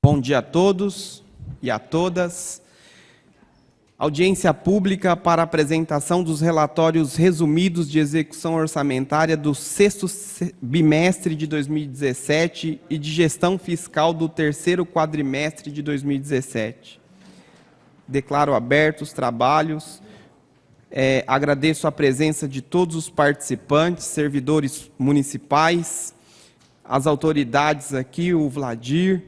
Bom dia a todos e a todas. Audiência pública para apresentação dos relatórios resumidos de execução orçamentária do sexto bimestre de 2017 e de gestão fiscal do terceiro quadrimestre de 2017. Declaro abertos os trabalhos. Agradeço a presença de todos os participantes, servidores municipais, as autoridades aqui, o Vladir,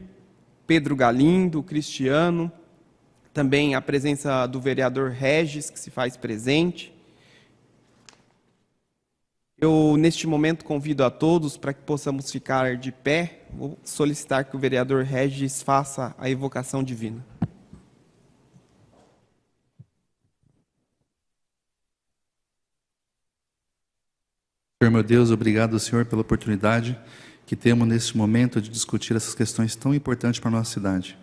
Pedro Galindo, o Cristiano, também a presença do vereador Regis, que se faz presente. Eu, neste momento, convido a todos para que possamos ficar de pé. Vou solicitar que o vereador Regis faça a evocação divina. Senhor meu Deus, obrigado, Senhor, pela oportunidade que temos neste momento de discutir essas questões tão importantes para a nossa cidade.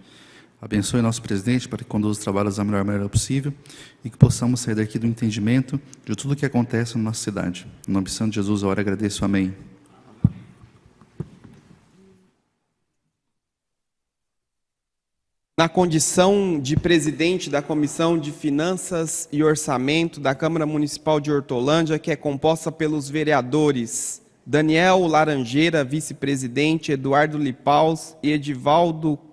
Abençoe nosso presidente para que conduza os trabalhos da melhor maneira possível e que possamos sair daqui do entendimento de tudo o que acontece na nossa cidade. Em nome de Santo Jesus, a hora agradeço. Amém. Na condição de presidente da Comissão de Finanças e Orçamento da Câmara Municipal de Hortolândia, que é composta pelos vereadores Daniel Laranjeira, vice-presidente, Eduardo Lipaus e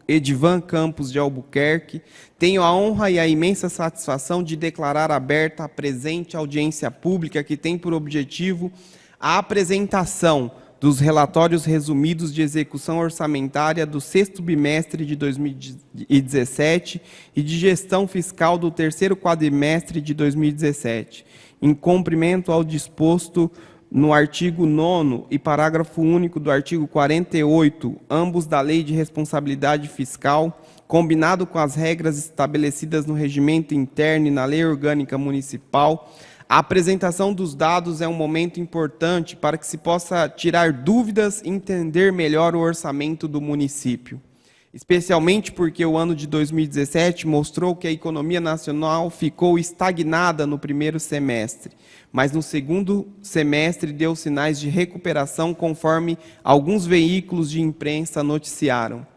Edivan Campos de Albuquerque, tenho a honra e a imensa satisfação de declarar aberta a presente audiência pública que tem por objetivo a apresentação dos relatórios resumidos de execução orçamentária do sexto bimestre de 2017 e de gestão fiscal do terceiro quadrimestre de 2017, em cumprimento ao disposto no artigo 9º e parágrafo único do artigo 48, ambos da Lei de Responsabilidade Fiscal, combinado com as regras estabelecidas no regimento interno e na Lei Orgânica Municipal. A apresentação dos dados é um momento importante para que se possa tirar dúvidas e entender melhor o orçamento do município. Especialmente porque o ano de 2017 mostrou que a economia nacional ficou estagnada no primeiro semestre, mas no segundo semestre deu sinais de recuperação, conforme alguns veículos de imprensa noticiaram.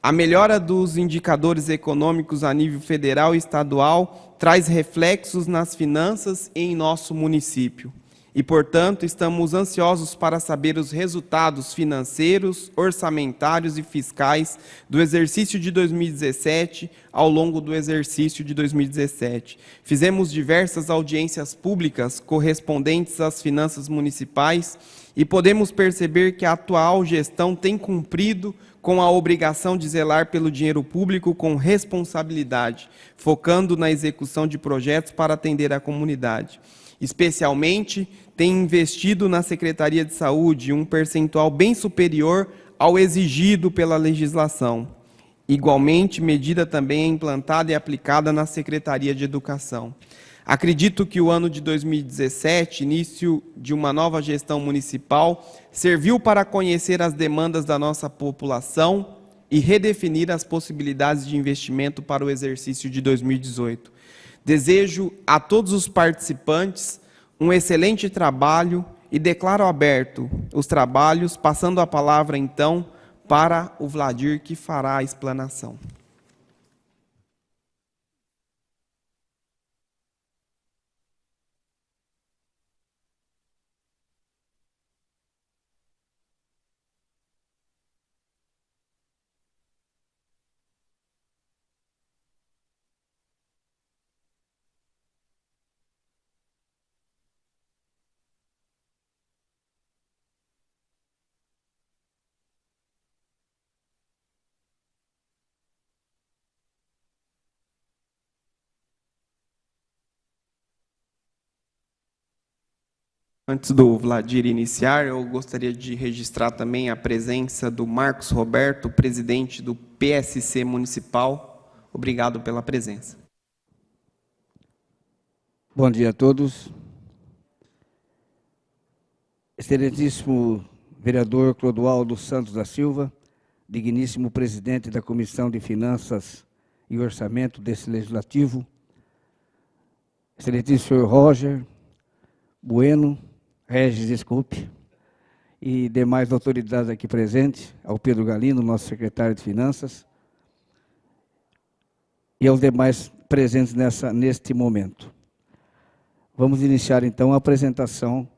A melhora dos indicadores econômicos a nível federal e estadual traz reflexos nas finanças e em nosso município. E, portanto, estamos ansiosos para saber os resultados financeiros, orçamentários e fiscais do exercício de 2017 ao longo do exercício de 2017. Fizemos diversas audiências públicas correspondentes às finanças municipais e podemos perceber que a atual gestão tem cumprido com a obrigação de zelar pelo dinheiro público com responsabilidade, focando na execução de projetos para atender a comunidade. Especialmente, tem investido na Secretaria de Saúde um percentual bem superior ao exigido pela legislação. Igualmente, medida também é implantada e aplicada na Secretaria de Educação. Acredito que o ano de 2017, início de uma nova gestão municipal, serviu para conhecer as demandas da nossa população e redefinir as possibilidades de investimento para o exercício de 2018. Desejo a todos os participantes um excelente trabalho e declaro aberto os trabalhos, passando a palavra, então, para o Vladir, que fará a explanação. Antes do Vladir iniciar, eu gostaria de registrar também a presença do Marcos Roberto, presidente do PSC Municipal. Obrigado pela presença. Bom dia a todos. Excelentíssimo vereador Clodoaldo Santos da Silva, digníssimo presidente da Comissão de Finanças e Orçamento desse Legislativo, excelentíssimo senhor Roger Bueno, Regis, desculpe, e demais autoridades aqui presentes, ao Pedro Galindo, nosso secretário de Finanças, e aos demais presentes neste momento. Vamos iniciar, então, a apresentação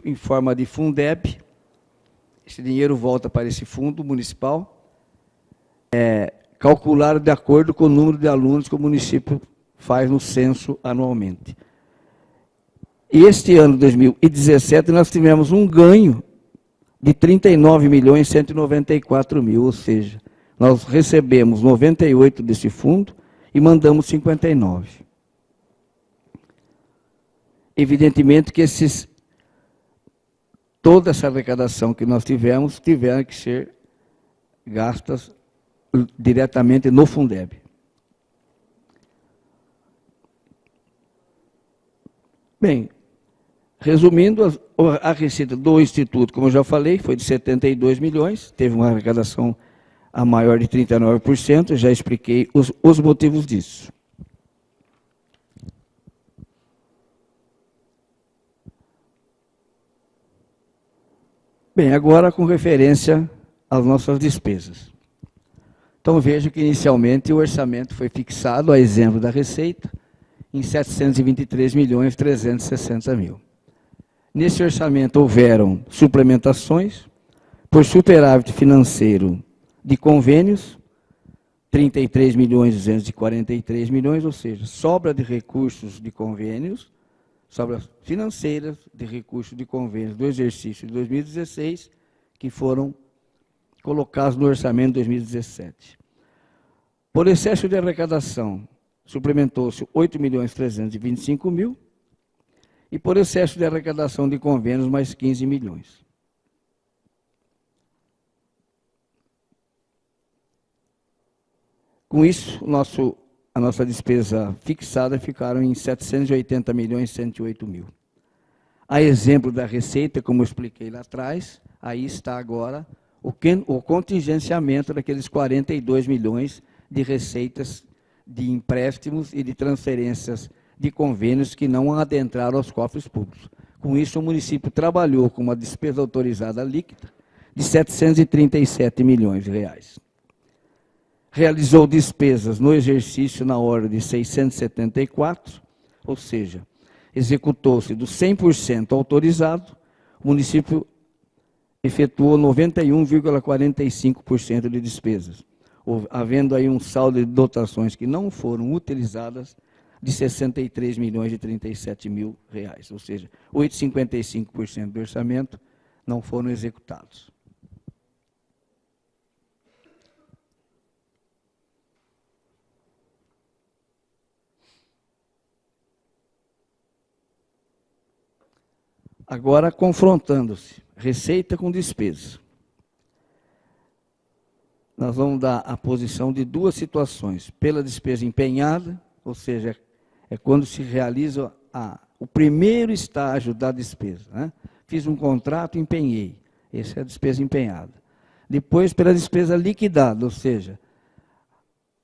em forma de Fundeb. Esse dinheiro volta para esse fundo municipal, calculado de acordo com o número de alunos que o município faz no censo anualmente. E este ano, 2017, nós tivemos um ganho de 39.194.000, ou seja, nós recebemos 98 desse fundo e mandamos 59. Evidentemente que toda essa arrecadação que nós tivemos, tiveram que ser gastas diretamente no Fundeb. Bem, resumindo, a receita do Instituto, como eu já falei, foi de 72 milhões, teve uma arrecadação a maior de 39%, já expliquei os motivos disso. Bem, agora com referência às nossas despesas. Então veja que inicialmente o orçamento foi fixado, a exemplo da receita, em 723.360.000. Nesse orçamento houveram suplementações por superávit financeiro de convênios, 33.243.000, ou seja, sobra de recursos de convênios, sobras financeiras de recursos de convênios do exercício de 2016, que foram colocados no orçamento de 2017. Por excesso de arrecadação, suplementou-se 8.325.000, e por excesso de arrecadação de convênios, mais 15 milhões. Com isso, a nossa despesa fixada ficaram em 780.108.000. A exemplo da receita, como eu expliquei lá atrás, aí está agora o contingenciamento daqueles 42 milhões de receitas de empréstimos e de transferências de convênios que não adentraram aos cofres públicos. Com isso, o município trabalhou com uma despesa autorizada líquida de R$ 737 milhões. Realizou despesas no exercício na ordem de 674, ou seja, executou-se do 100% autorizado, o município efetuou 91,45% de despesas, havendo aí um saldo de dotações que não foram utilizadas de R$ 63.037.000, ou seja, 8,55% do orçamento não foram executados. Agora, confrontando-se, receita com despesa. Nós vamos dar a posição de duas situações. Pela despesa empenhada, ou seja, é quando se realiza o primeiro estágio da despesa. Né? Fiz um contrato, empenhei. Essa é a despesa empenhada. Depois, pela despesa liquidada, ou seja,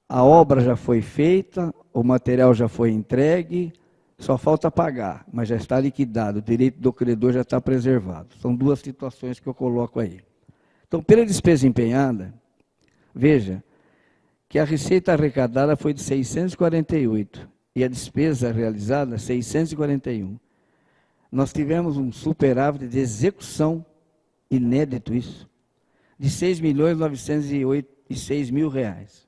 a obra já foi feita, o material já foi entregue, só falta pagar, mas já está liquidado, o direito do credor já está preservado. São duas situações que eu coloco aí. Então, pela despesa empenhada, veja que a receita arrecadada foi de 648 e a despesa realizada 641. Nós tivemos um superávit de execução, inédito isso, de R$ 6.906.000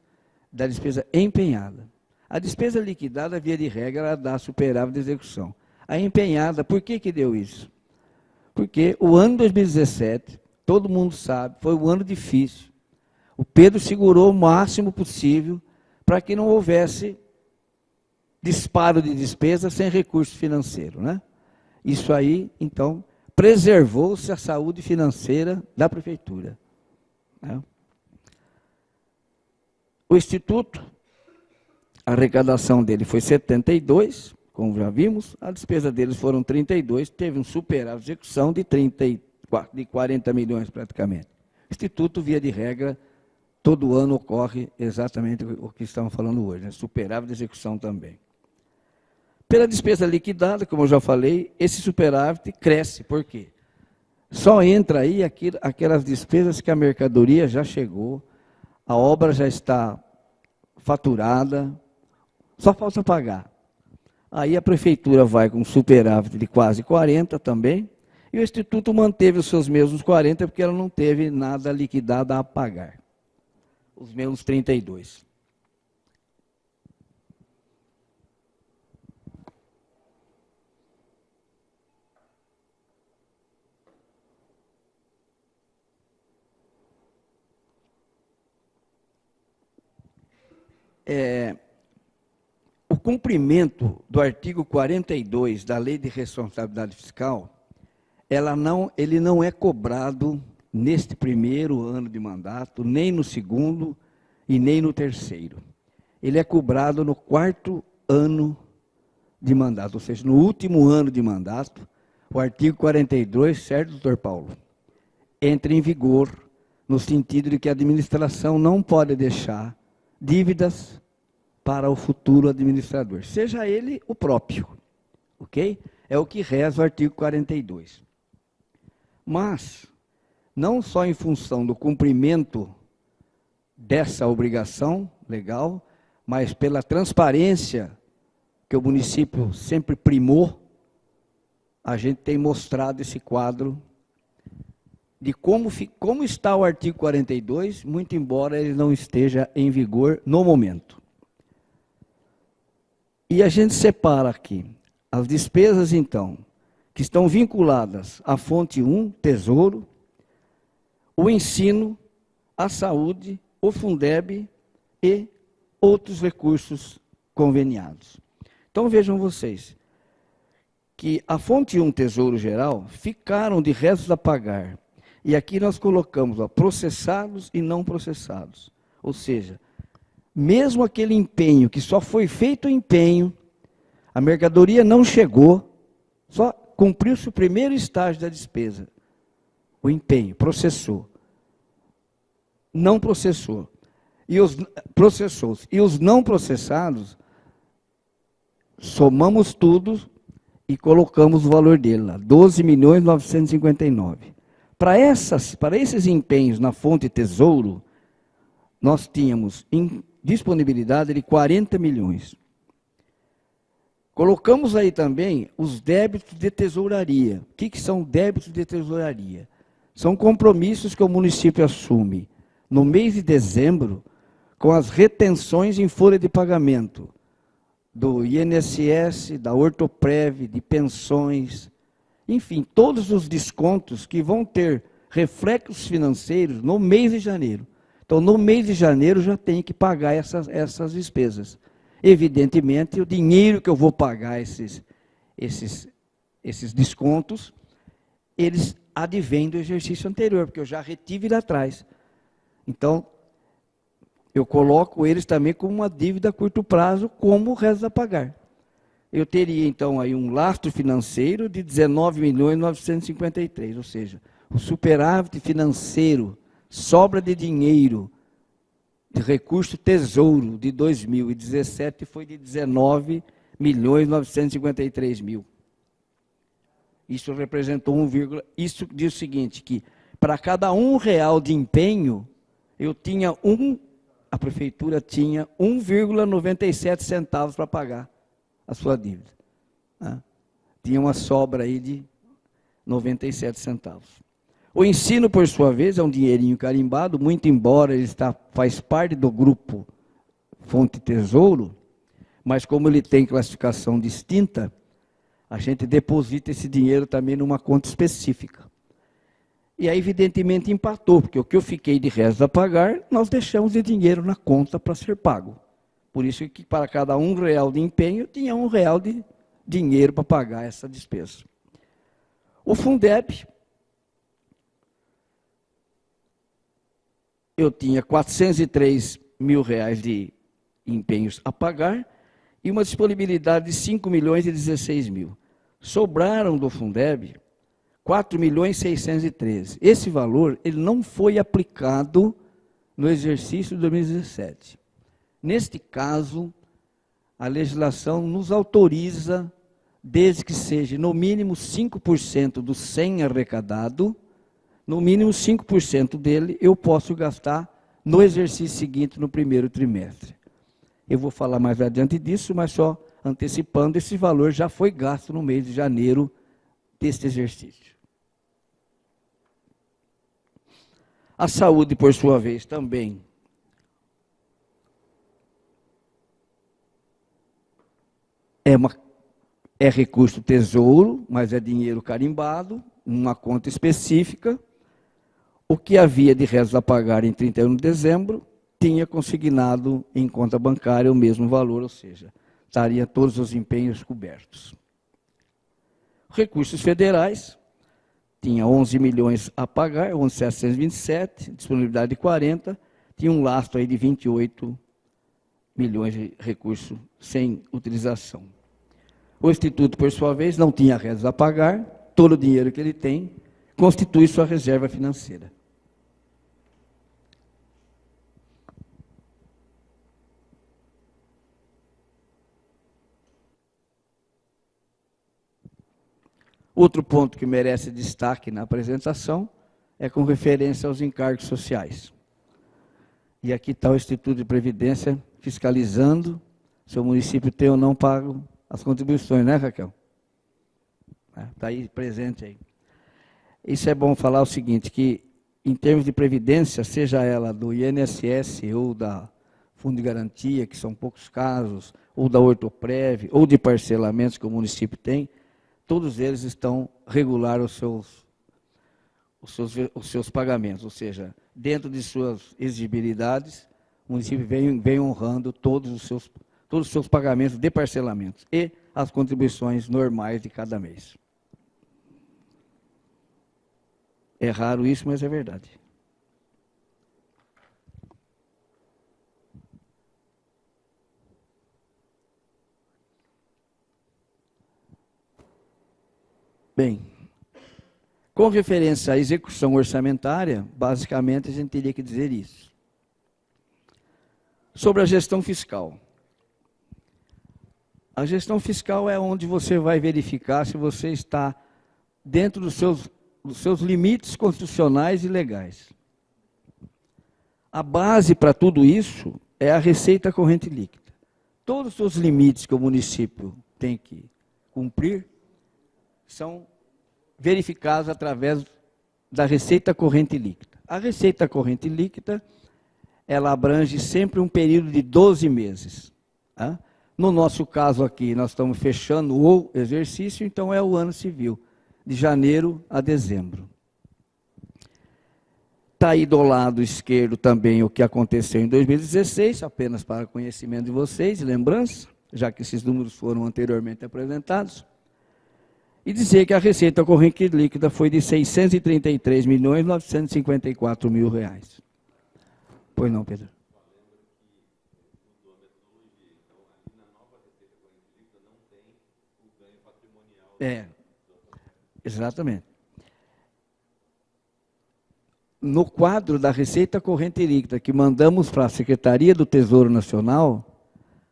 da despesa empenhada. A despesa liquidada, via de regra, ela dá superávit de execução. A empenhada, por que deu isso? Porque o ano 2017, todo mundo sabe, foi um ano difícil. O Pedro segurou o máximo possível para que não houvesse disparo de despesa sem recurso financeiro. Né? Isso aí, então, preservou-se a saúde financeira da prefeitura. Né? O Instituto, a arrecadação dele foi 72, como já vimos, a despesa deles foram 32, teve um superávit de execução de 40 milhões praticamente. O Instituto, via de regra, todo ano ocorre exatamente o que estamos falando hoje, né? Superávit de execução também. Pela despesa liquidada, como eu já falei, esse superávit cresce, por quê? Só entra aí aquelas despesas que a mercadoria já chegou, a obra já está faturada, só falta pagar. Aí a prefeitura vai com superávit de quase 40 também, E o Instituto manteve os seus mesmos 40, porque ela não teve nada liquidado a pagar. Os mesmos 32. O cumprimento do artigo 42 da Lei de Responsabilidade Fiscal, ele não é cobrado neste primeiro ano de mandato, nem no segundo e nem no terceiro. Ele é cobrado no quarto ano de mandato, ou seja, no último ano de mandato, o artigo 42, certo, doutor Paulo? Entra em vigor no sentido de que a administração não pode deixar dívidas para o futuro administrador, seja ele o próprio, ok? É o que reza o artigo 42. Mas, não só em função do cumprimento dessa obrigação legal, mas pela transparência que o município sempre primou, a gente tem mostrado esse quadro de como está o artigo 42, muito embora ele não esteja em vigor no momento. E a gente separa aqui as despesas, então, que estão vinculadas à fonte 1, Tesouro, o ensino, a saúde, o Fundeb e outros recursos conveniados. Então, vejam vocês, que a fonte 1, Tesouro Geral, ficaram de restos a pagar. E aqui nós colocamos processados e não processados. Ou seja, mesmo aquele empenho que só foi feito o empenho, a mercadoria não chegou, só cumpriu-se o primeiro estágio da despesa. O empenho, processou. Não processou. Processou-se. E os não processados, somamos tudo e colocamos o valor dele lá, 12.959.000. Para esses empenhos na fonte Tesouro, nós tínhamos em disponibilidade de 40 milhões. Colocamos aí também os débitos de tesouraria. O que são débitos de tesouraria? São compromissos que o município assume no mês de dezembro com as retenções em folha de pagamento do INSS, da Ortoprev, de pensões, enfim, todos os descontos que vão ter reflexos financeiros no mês de janeiro. Então, no mês de janeiro, já tem que pagar essas despesas. Evidentemente, o dinheiro que eu vou pagar esses descontos, eles advêm do exercício anterior, porque eu já retive lá atrás. Então, eu coloco eles também como uma dívida a curto prazo, como o resto a pagar. Eu teria, então, aí um lastro financeiro de 19.953.000, ou seja, o superávit financeiro, sobra de dinheiro, de recurso tesouro de 2017 foi de 19.953.000. Isso representou isso diz o seguinte, que para cada R$1 de empenho, a prefeitura tinha 1,97 centavos para pagar a sua dívida. Tinha uma sobra aí de 97 centavos. O ensino, por sua vez, é um dinheirinho carimbado, muito embora ele faz parte do grupo Fonte Tesouro, mas como ele tem classificação distinta, a gente deposita esse dinheiro também numa conta específica. E aí, evidentemente, empatou, porque o que eu fiquei de resto a pagar, nós deixamos de dinheiro na conta para ser pago. Por isso que para cada R$1 de empenho, tinha R$1 de dinheiro para pagar essa despesa. O Fundeb, eu tinha R$403 mil de empenhos a pagar e uma disponibilidade de 5.016.000. Sobraram do Fundeb 4.613.000. Esse valor ele não foi aplicado no exercício de 2017. Neste caso, a legislação nos autoriza, desde que seja no mínimo 5% do 100 arrecadado, no mínimo 5% dele eu posso gastar no exercício seguinte, no primeiro trimestre. Eu vou falar mais adiante disso, mas só antecipando, esse valor já foi gasto no mês de janeiro deste exercício. A saúde, por sua vez, também é recurso do Tesouro, mas é dinheiro carimbado, uma conta específica. O que havia de restos a pagar em 31 de dezembro, tinha consignado em conta bancária o mesmo valor, ou seja, estaria todos os empenhos cobertos. Recursos federais, tinha 11 milhões a pagar, 11.727, disponibilidade de 40, tinha um lastro aí de 28 milhões de recursos sem utilização. O Instituto, por sua vez, não tinha restos a pagar, todo o dinheiro que ele tem constitui sua reserva financeira. Outro ponto que merece destaque na apresentação é com referência aos encargos sociais. E aqui está o Instituto de Previdência fiscalizando se o município tem ou não pago as contribuições, né, Raquel? Está aí presente aí. Isso é bom falar o seguinte, que em termos de previdência, seja ela do INSS ou da Fundo de Garantia, que são poucos casos, ou da Ortoprev, ou de parcelamentos que o município tem, todos eles estão regular os seus pagamentos, ou seja, dentro de suas exigibilidades, o município vem honrando todos os seus pagamentos de parcelamentos e as contribuições normais de cada mês. É raro isso, mas é verdade. Bem, com referência à execução orçamentária, basicamente a gente teria que dizer isso. Sobre a gestão fiscal. A gestão fiscal é onde você vai verificar se você está dentro dos seus limites constitucionais e legais. A base para tudo isso é a receita corrente líquida. Todos os seus limites que o município tem que cumprir são verificados através da receita corrente líquida. A receita corrente líquida, ela abrange sempre um período de 12 meses. Tá? No nosso caso aqui, nós estamos fechando o exercício, então é o ano civil, de janeiro a dezembro. Está aí do lado esquerdo também o que aconteceu em 2016, apenas para conhecimento de vocês, lembrança, já que esses números foram anteriormente apresentados. E dizer que a receita corrente líquida foi de R$ 633.954.000. Pois não, Pedro? Exatamente. No quadro da receita corrente líquida que mandamos para a Secretaria do Tesouro Nacional,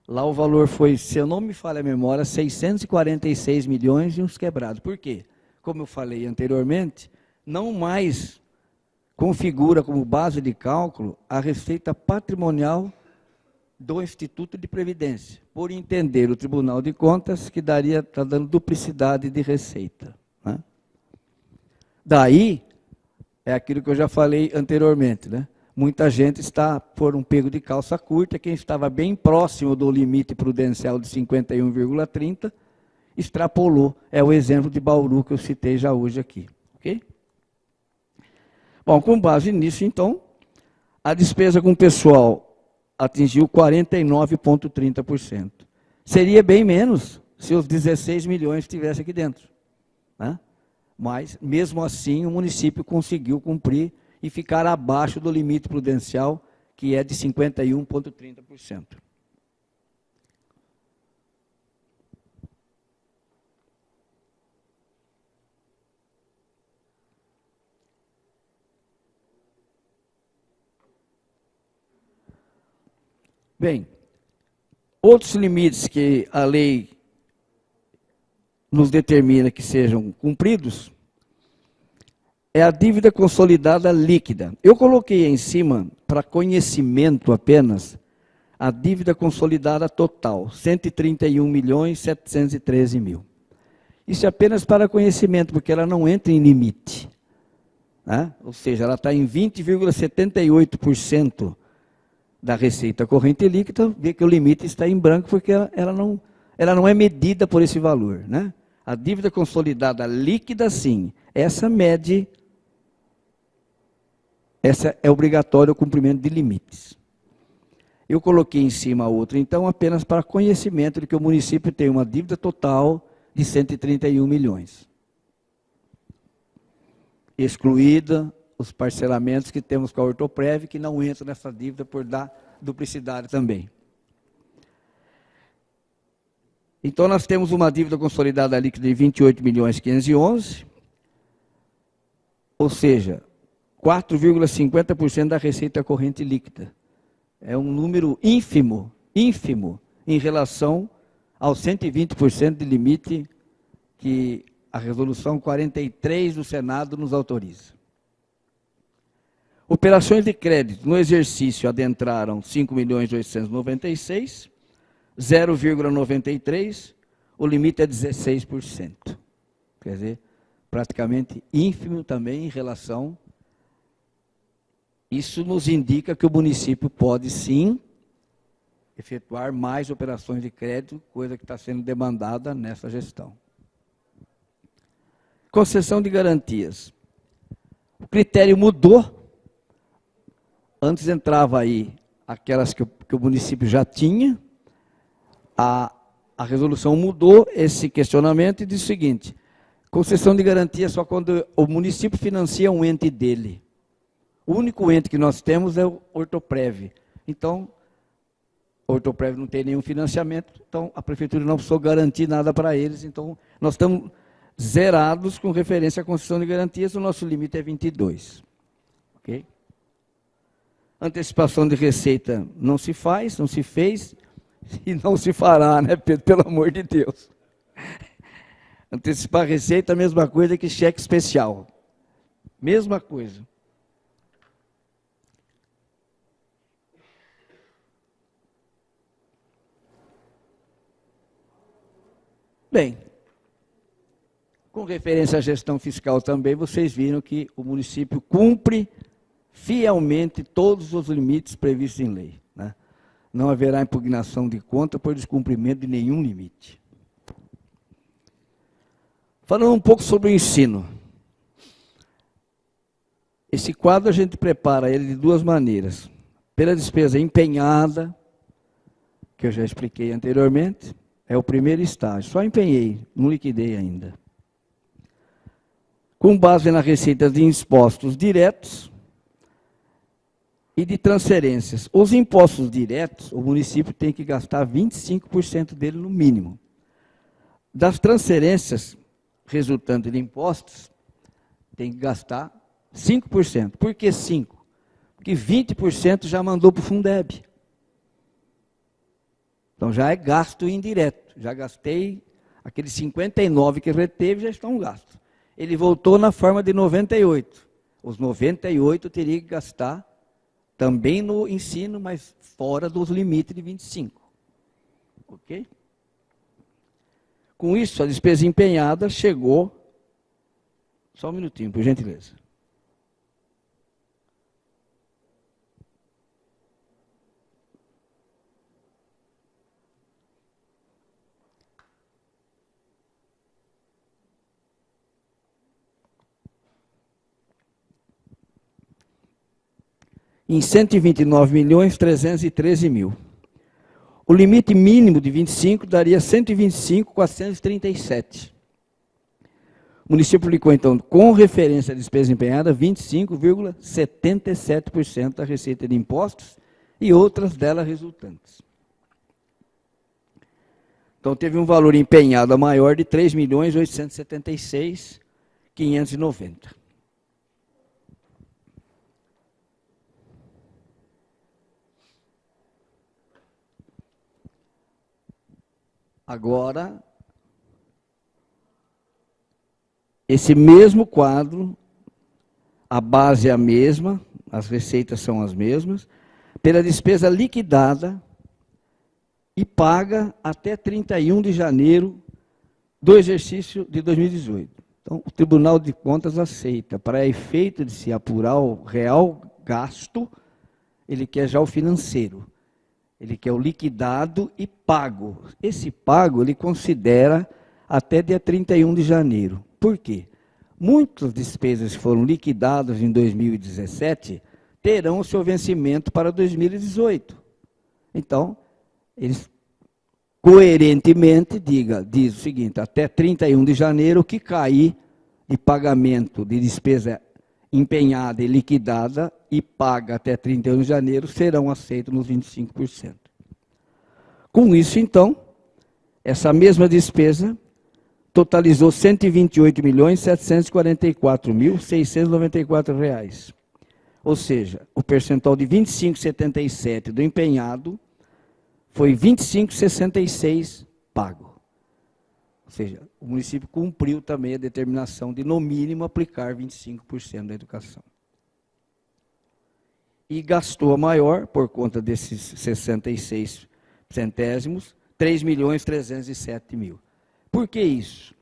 lá o valor foi, se eu não me falha a memória, 646 milhões e uns quebrados. Por quê? Como eu falei anteriormente, não mais configura como base de cálculo a receita patrimonial do Instituto de Previdência, por entender o Tribunal de Contas que está dando duplicidade de receita. Né? Daí, é aquilo que eu já falei anteriormente, né? Muita gente está por um pego de calça curta, quem estava bem próximo do limite prudencial de 51,30, extrapolou. É o exemplo de Bauru que eu citei já hoje aqui. Ok? Bom, com base nisso, então, a despesa com pessoal atingiu 49,30%. Seria bem menos se os 16 milhões estivessem aqui dentro. Né? Mas, mesmo assim, o município conseguiu cumprir e ficar abaixo do limite prudencial, que é de 51,30%. Bem, outros limites que a lei nos determina que sejam cumpridos é a dívida consolidada líquida. Eu coloquei em cima, para conhecimento apenas, a dívida consolidada total, 131.713.000. Isso é apenas para conhecimento, porque ela não entra em limite. né? Ou seja, ela está em 20,78% da receita corrente líquida, vê que o limite está em branco porque ela não é medida por esse valor, né? A dívida consolidada líquida, sim, essa é obrigatório o cumprimento de limites. Eu coloquei em cima a outra, então, apenas para conhecimento de que o município tem uma dívida total de 131 milhões. Excluída os parcelamentos que temos com a Ortoprev, que não entram nessa dívida por dar duplicidade também. Então, nós temos uma dívida consolidada líquida de 28.511.000, ou seja, 4,50% da receita corrente líquida. É um número ínfimo, ínfimo, em relação aos 120% de limite que a resolução 43 do Senado nos autoriza. Operações de crédito no exercício adentraram 5.896.000, 0,93%, o limite é 16%. Quer dizer, praticamente ínfimo também em relação. Isso nos indica que o município pode, sim, efetuar mais operações de crédito, coisa que está sendo demandada nessa gestão. Concessão de garantias. O critério mudou. Antes entrava aí aquelas que o município já tinha. A resolução mudou esse questionamento e diz o seguinte: concessão de garantia só quando o município financia um ente dele. O único ente que nós temos é o Ortoprev. Então, o Ortoprev não tem nenhum financiamento, então a prefeitura não precisou garantir nada para eles. Então, nós estamos zerados com referência à concessão de garantias, o nosso limite é 22. Ok? Antecipação de receita não se faz, não se fez e não se fará, né, Pedro? Pelo amor de Deus. Antecipar a receita é a mesma coisa que cheque especial. Mesma coisa. Bem, com referência à gestão fiscal também, vocês viram que o município cumpre fielmente todos os limites previstos em lei, né? Não haverá impugnação de conta por descumprimento de nenhum limite. Falando um pouco sobre o ensino. Esse quadro a gente prepara ele de duas maneiras. Pela despesa empenhada, que eu já expliquei anteriormente, é o primeiro estágio. Só empenhei, não liquidei ainda. Com base na receita de impostos diretos e de transferências. Os impostos diretos, o município tem que gastar 25% dele no mínimo. Das transferências resultantes de impostos, tem que gastar 5%. Por que 5%? Porque 20% já mandou para o Fundeb. Então já é gasto indireto. Já gastei aqueles 59 que reteve, já estão gastos. Ele voltou na forma de 98. Os 98 teria que gastar também no ensino, mas fora dos limites de 25. Ok? Com isso, a despesa empenhada chegou... Só um minutinho, por gentileza. Em 129.313.000. O limite mínimo de 25 daria 125.437. O município aplicou, então, com referência à despesa empenhada, 25,77% da receita de impostos e outras delas resultantes. Então, teve um valor empenhado maior de 3.876.590. Agora, esse mesmo quadro, a base é a mesma, as receitas são as mesmas, pela despesa liquidada e paga até 31 de janeiro do exercício de 2018. Então, o Tribunal de Contas aceita, para efeito de se apurar o real gasto, ele quer já o financeiro. Ele quer o liquidado e pago. Esse pago ele considera até dia 31 de janeiro. Por quê? Muitas despesas que foram liquidadas em 2017 terão o seu vencimento para 2018. Então, eles coerentemente diz o seguinte: até 31 de janeiro, o que cair de pagamento de despesa empenhada e liquidada e paga até 31 de janeiro, serão aceitos nos 25%. Com isso, então, essa mesma despesa totalizou R$ 128.744.694. Ou seja, o percentual de 25,77% do empenhado foi 25,66% pago. Ou seja, o município cumpriu também a determinação de, no mínimo, aplicar 25% da educação. E gastou a maior, por conta desses 66 centésimos, R$ 3.307.000. Por que isso?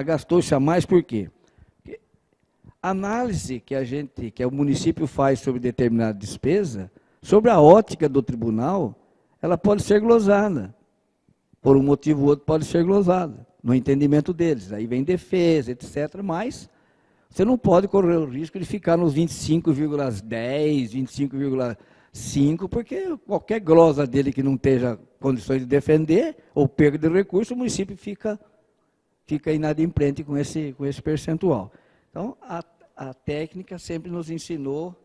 Gastou-se a mais por quê? Porque a análise que o município faz sobre determinada despesa, sobre a ótica do tribunal, ela pode ser glosada. Por um motivo ou outro pode ser glosada, no entendimento deles. Aí vem defesa, etc. Mas você não pode correr o risco de ficar nos 25,10, 25,5, porque qualquer glosa dele que não esteja condições de defender, ou perda de recurso, o município fica inadimplente com esse percentual. Então, a técnica sempre nos ensinou,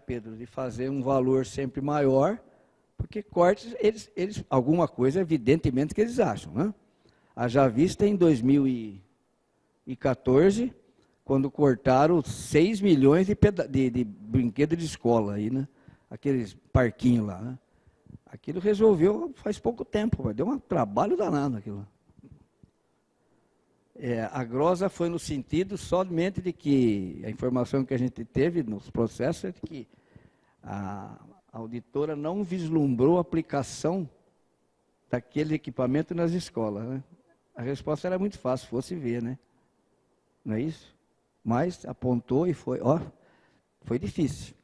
Pedro, de fazer um valor sempre maior, porque cortes, eles alguma coisa, evidentemente, que eles acham. Né? Haja vista em 2014, quando cortaram 6 milhões de brinquedos de escola, aí, né? Aqueles parquinhos lá. Né? Aquilo resolveu faz pouco tempo, deu um trabalho danado aquilo. A glosa foi no sentido somente de que a informação que a gente teve nos processos é de que a auditora não vislumbrou a aplicação daquele equipamento nas escolas. Né? A resposta era muito fácil, fosse ver, né? Não é isso? Mas apontou e foi difícil.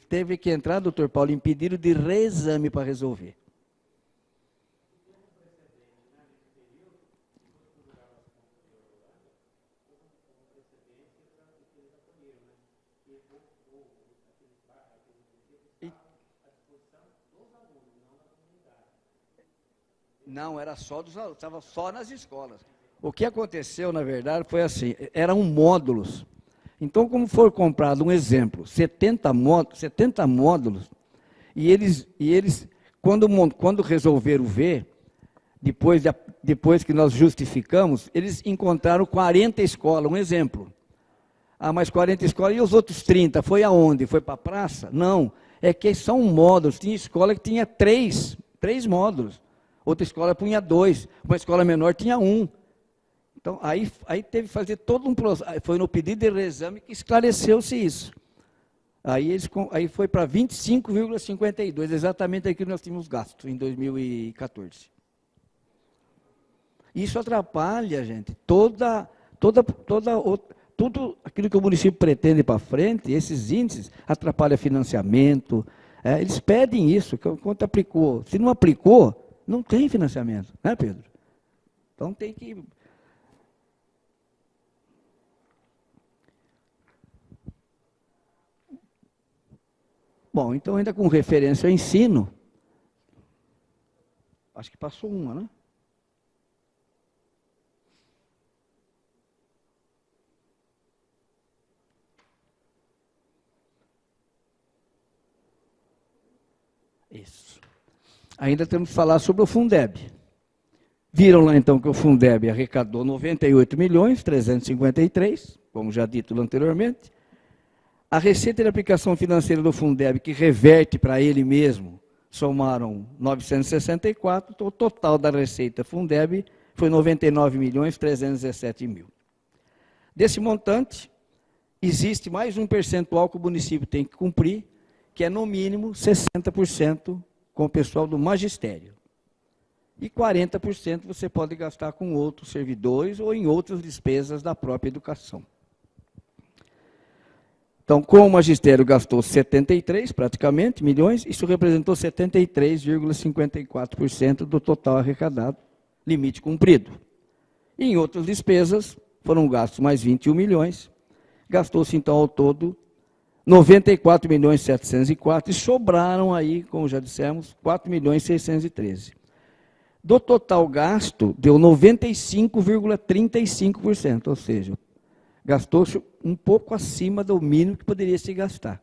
Teve que entrar, doutor Paulo, em pedido de reexame para resolver. Não, era só dos alunos, estava só nas escolas. O que aconteceu, na verdade, foi assim, eram módulos. Então, como for comprado, um exemplo, 70 módulos, e eles quando resolveram ver, depois que nós justificamos, eles encontraram 40 escolas, um exemplo. Mas 40 escolas, e os outros 30? Foi aonde? Foi para a praça? Não, é que são módulos, tinha escola que tinha 3 módulos. Outra escola punha 2, uma escola menor tinha 1. Então, aí teve que fazer todo um processo, foi no pedido de reexame que esclareceu-se isso. Aí foi para 25,52, exatamente aquilo que nós tínhamos gasto em 2014. Isso atrapalha, gente, tudo aquilo que o município pretende para frente, esses índices, atrapalha financiamento. Eles pedem isso, quanto aplicou. Se não aplicou, não tem financiamento, né, Pedro? Então tem que... Bom, então ainda com referência ao ensino, acho que passou uma, né? Isso. Ainda temos que falar sobre o Fundeb. Viram lá, então, que o Fundeb arrecadou 98.353.000, como já dito anteriormente. A receita de aplicação financeira do Fundeb, que reverte para ele mesmo, somaram 964, então o total da receita Fundeb foi 99.317.000. Desse montante, existe mais um percentual que o município tem que cumprir, que é no mínimo 60% com o pessoal do magistério. e 40% você pode gastar com outros servidores ou em outras despesas da própria educação. Então, como o magistério gastou 73, praticamente, milhões, isso representou 73,54% do total arrecadado, limite cumprido. E em outras despesas, foram gastos mais 21 milhões, gastou-se, então, ao todo, 94.704, e sobraram aí, como já dissemos, 4.613. Do total gasto, deu 95,35%, ou seja, gastou-se um pouco acima do mínimo que poderia se gastar.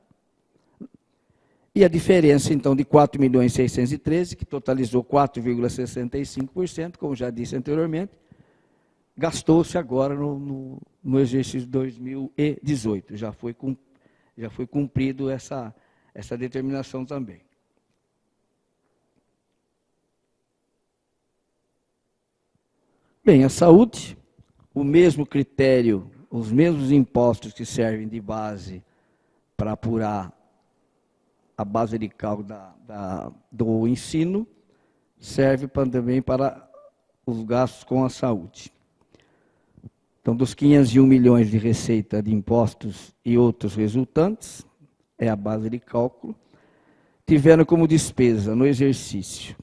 E a diferença, então, de 4.613, que totalizou 4,65%, como já disse anteriormente, gastou-se agora no exercício de 2018. Já foi cumprido essa determinação também. Bem, a saúde, o mesmo critério, os mesmos impostos que servem de base para apurar a base de cálculo do ensino, serve também para os gastos com a saúde. Então, dos 501 milhões de receita de impostos e outros resultantes, é a base de cálculo, tiveram como despesa no exercício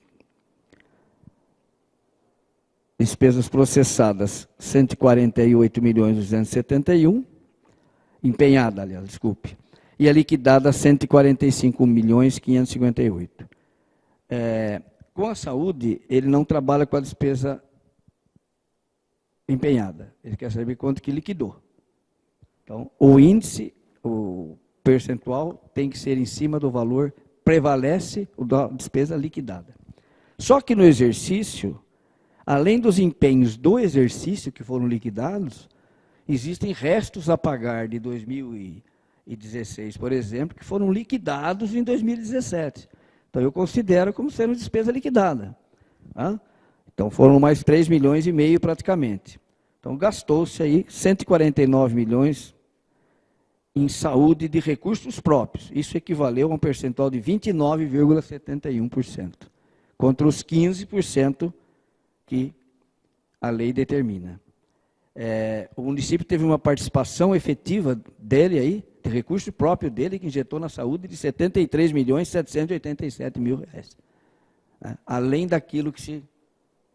despesas processadas, 148.271, empenhada, aliás, desculpe, e a liquidada, 145.558. Com a saúde, ele não trabalha com a despesa empenhada, ele quer saber quanto que liquidou. Então, o índice, o percentual, tem que ser em cima do valor, prevalece da despesa liquidada. Só que no exercício, além dos empenhos do exercício que foram liquidados, existem restos a pagar de 2016, por exemplo, que foram liquidados em 2017. Então, eu considero como sendo despesa liquidada. Tá? Então, foram mais 3,5 milhões praticamente. Então, gastou-se aí 149 milhões em saúde de recursos próprios. Isso equivaleu a um percentual de 29,71%, contra os 15% que a lei determina. O município teve uma participação efetiva dele aí, de recurso próprio dele, que injetou na saúde, de 73.787.000 reais. Além daquilo que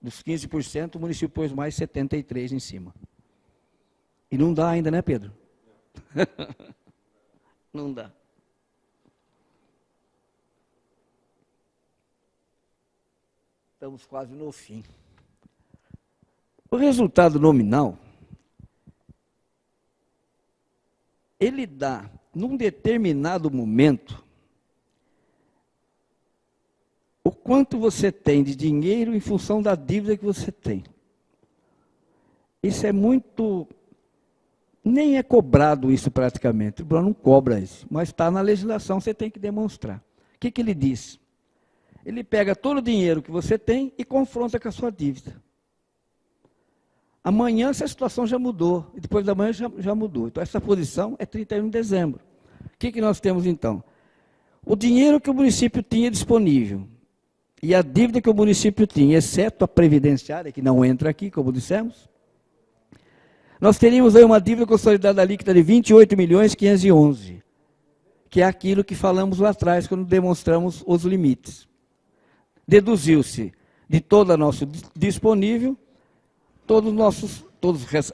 dos 15%, o município pôs mais 73 em cima. E não dá ainda, né, Pedro? Não dá. Estamos quase no fim. O resultado nominal, ele dá, num determinado momento, o quanto você tem de dinheiro em função da dívida que você tem. Isso é muito... Nem é cobrado isso praticamente, o tribunal não cobra isso, mas está na legislação, você tem que demonstrar. O que ele diz? Ele pega todo o dinheiro que você tem e confronta com a sua dívida. Amanhã essa situação já mudou, e depois da manhã já mudou. Então, essa posição é 31 de dezembro. O que nós temos, então? O dinheiro que o município tinha disponível e a dívida que o município tinha, exceto a previdenciária, que não entra aqui, como dissemos, nós teríamos aí uma dívida consolidada líquida de 28.511, que é aquilo que falamos lá atrás, quando demonstramos os limites. Deduziu-se de todo o nosso disponível, todos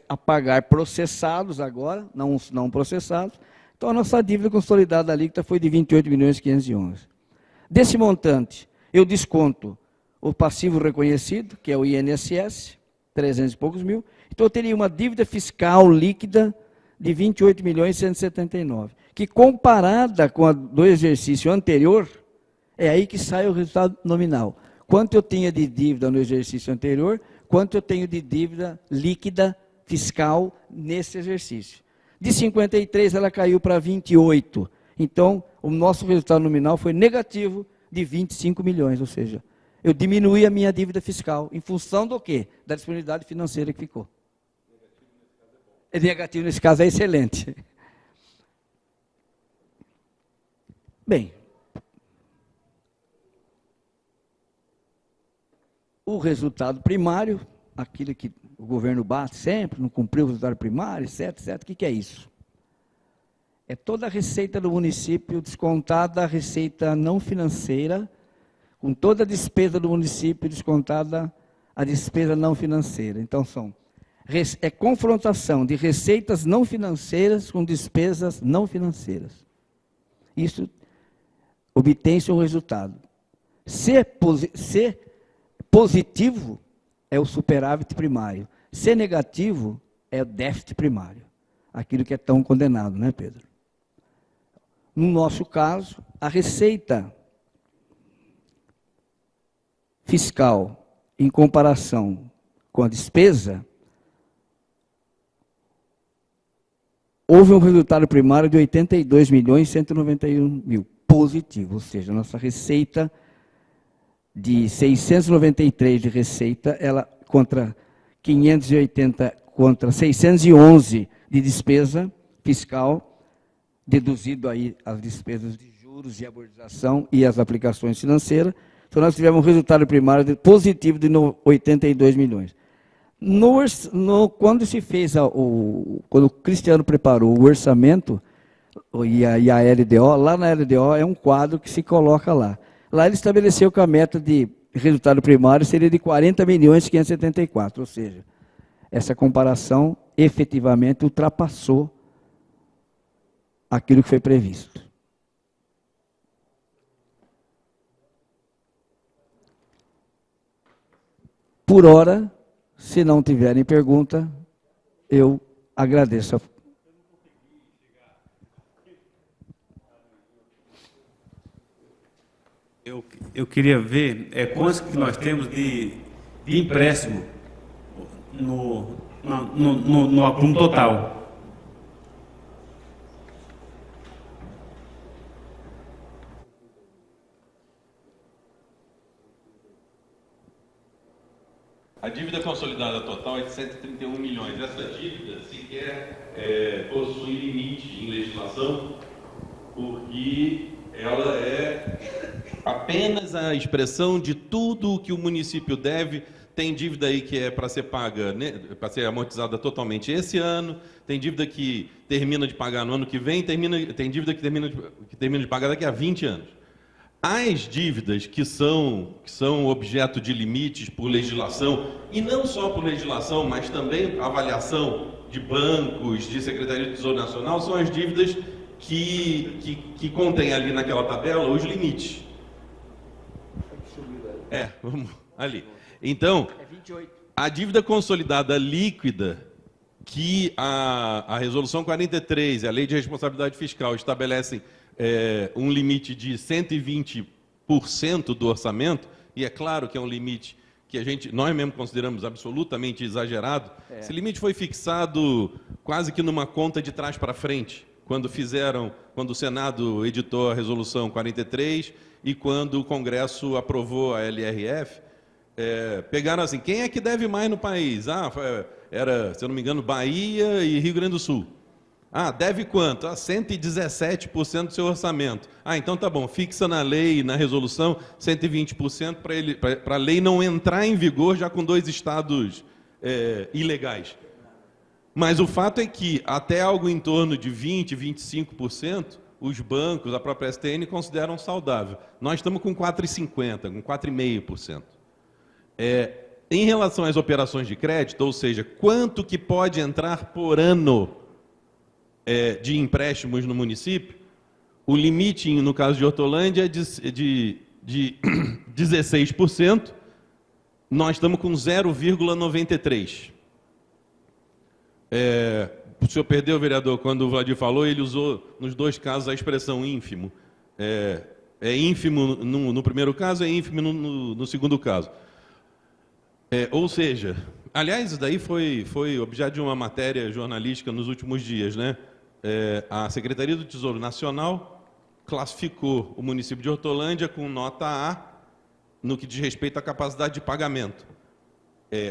a pagar processados agora, não processados. Então, a nossa dívida consolidada líquida foi de 28.511. Desse montante, eu desconto o passivo reconhecido, que é o INSS, 300 e poucos mil. Então, eu teria uma dívida fiscal líquida de 28.179, que comparada com a do exercício anterior, é aí que sai o resultado nominal. Quanto eu tinha de dívida no exercício anterior, quanto eu tenho de dívida líquida fiscal nesse exercício. De 53, ela caiu para 28. Então, o nosso resultado nominal foi negativo de 25 milhões, ou seja, eu diminuí a minha dívida fiscal em função do quê? Da disponibilidade financeira que ficou. Negativo nesse caso é excelente. Bem, o resultado primário, aquilo que o governo bate sempre, não cumpriu o resultado primário, etc, etc. O que é isso? É toda a receita do município descontada a receita não financeira, com toda a despesa do município descontada a despesa não financeira. Então, é confrontação de receitas não financeiras com despesas não financeiras. Isso obtém-se um resultado. Ser positivo é o superávit primário. Ser negativo é o déficit primário. Aquilo que é tão condenado, né, Pedro? No nosso caso, a receita fiscal, em comparação com a despesa, houve um resultado primário de 82.191.000, positivo, ou seja, a nossa receita de 693 de receita, ela contra 580, contra 611 de despesa fiscal, deduzido aí as despesas de juros e amortização e as aplicações financeiras. Então, nós tivemos um resultado primário positivo de 82 milhões. Quando se fez, quando o Cristiano preparou o orçamento e a LDO, lá na LDO é um quadro que se coloca lá. Lá ele estabeleceu que a meta de resultado primário seria de 40.574, ou seja, essa comparação efetivamente ultrapassou aquilo que foi previsto. Por hora, se não tiverem pergunta, eu agradeço. Eu queria ver quanto que nós temos de empréstimo no acúmulo total. A dívida consolidada total é de 131 milhões. Essa dívida sequer possui limite em legislação, porque ela é apenas a expressão de tudo o que o município deve. Tem dívida aí que é para ser paga, né, para ser amortizada totalmente esse ano, tem dívida que termina de pagar no ano que vem, tem dívida que termina de pagar daqui a 20 anos. As dívidas que são objeto de limites por legislação, e não só por legislação, mas também avaliação de bancos, de Secretaria do Tesouro Nacional, são as dívidas que contém ali naquela tabela os limites. Vamos ali. Então, a dívida consolidada líquida, que a Resolução 43 e a Lei de Responsabilidade Fiscal estabelecem um limite de 120% do orçamento, e é claro que é um limite que nós mesmos consideramos absolutamente exagerado. Esse limite foi fixado quase que numa conta de trás para frente, quando o Senado editou a Resolução 43 e quando o Congresso aprovou a LRF, pegaram assim, quem é que deve mais no país? Era, se eu não me engano, Bahia e Rio Grande do Sul. Deve quanto? 117% do seu orçamento. Então tá bom, fixa na lei, na resolução, 120% para a lei não entrar em vigor já com 2 estados ilegais. Mas o fato é que até algo em torno de 20%, 25%, os bancos, a própria STN, consideram saudável. Nós estamos com 4,50%, com 4,5%. Em relação às operações de crédito, ou seja, quanto que pode entrar por ano de empréstimos no município, o limite, no caso de Hortolândia, é de 16%, nós estamos com 0,93%. O senhor perdeu, vereador, quando o Vladir falou, ele usou, nos 2 casos, a expressão ínfimo. É ínfimo no primeiro caso, é ínfimo no segundo caso. Ou seja, aliás, isso daí foi objeto de uma matéria jornalística nos últimos dias, né? A Secretaria do Tesouro Nacional classificou o município de Hortolândia com nota A no que diz respeito à capacidade de pagamento.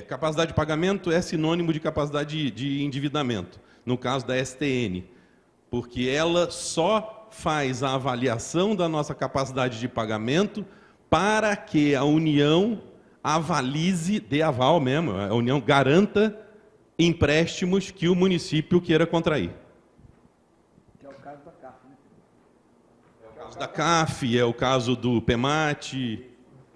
Capacidade de pagamento é sinônimo de capacidade de endividamento, no caso da STN, porque ela só faz a avaliação da nossa capacidade de pagamento para que a União avalize, dê aval mesmo, a União garanta empréstimos que o município queira contrair. Que é o caso da CAF, né? É o caso da CAF, é o caso do PEMAT,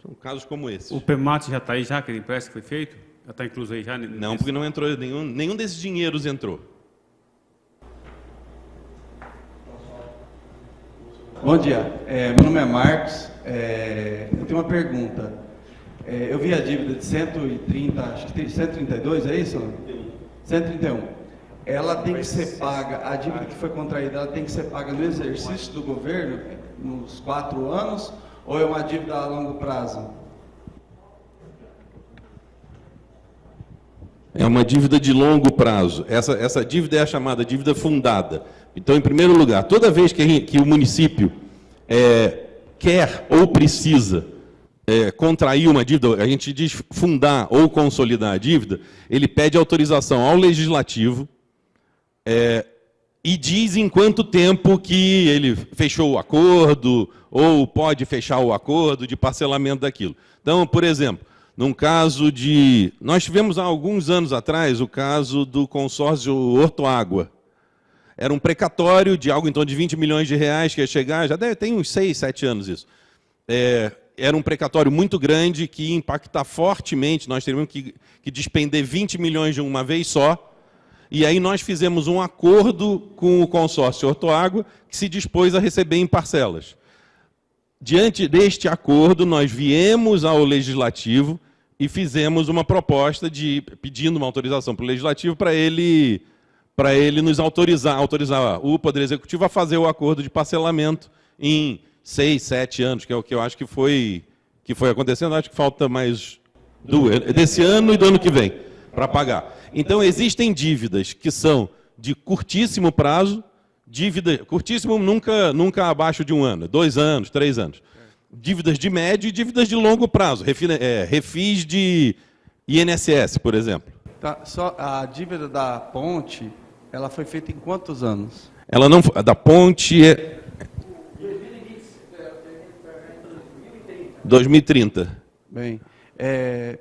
são casos como esse. O PEMAT já está aí, já, aquele empréstimo que foi feito? Já está incluso aí já? Não, porque não entrou, nenhum desses dinheiros entrou. Bom dia, meu nome é Marcos, eu tenho uma pergunta. Eu vi a dívida de 130, acho que tem 132, é isso? 131. Ela tem que ser paga, a dívida que foi contraída, ela tem que ser paga no exercício do governo, nos 4 anos, ou é uma dívida a longo prazo? É uma dívida de longo prazo. Essa dívida é a chamada dívida fundada. Então, em primeiro lugar, toda vez que o município quer ou precisa contrair uma dívida, a gente diz fundar ou consolidar a dívida, ele pede autorização ao legislativo e diz em quanto tempo que ele fechou o acordo ou pode fechar o acordo de parcelamento daquilo. Então, por exemplo, num caso de... Nós tivemos há alguns anos atrás o caso do consórcio Hortoágua. Era um precatório de algo em torno de 20 milhões de reais que ia chegar, já tem uns 6, 7 anos isso. Era um precatório muito grande que ia impactar fortemente, nós teríamos que despender 20 milhões de uma vez só, e aí nós fizemos um acordo com o consórcio Hortoágua, que se dispôs a receber em parcelas. Diante deste acordo, nós viemos ao Legislativo e fizemos uma proposta pedindo uma autorização para o Legislativo para ele nos autorizar o Poder Executivo a fazer o acordo de parcelamento em 6, 7 anos, que é o que eu acho que foi acontecendo. Acho que falta mais desse ano e do ano que vem para pagar. Então, existem dívidas que são de curtíssimo prazo, curtíssimo nunca abaixo de 1 ano, 2 anos, 3 anos. Dívidas de médio e dívidas de longo prazo, refis de INSS, por exemplo. Tá, só a dívida da ponte, ela foi feita em quantos anos? Ela não, a da ponte é 2030. Bem,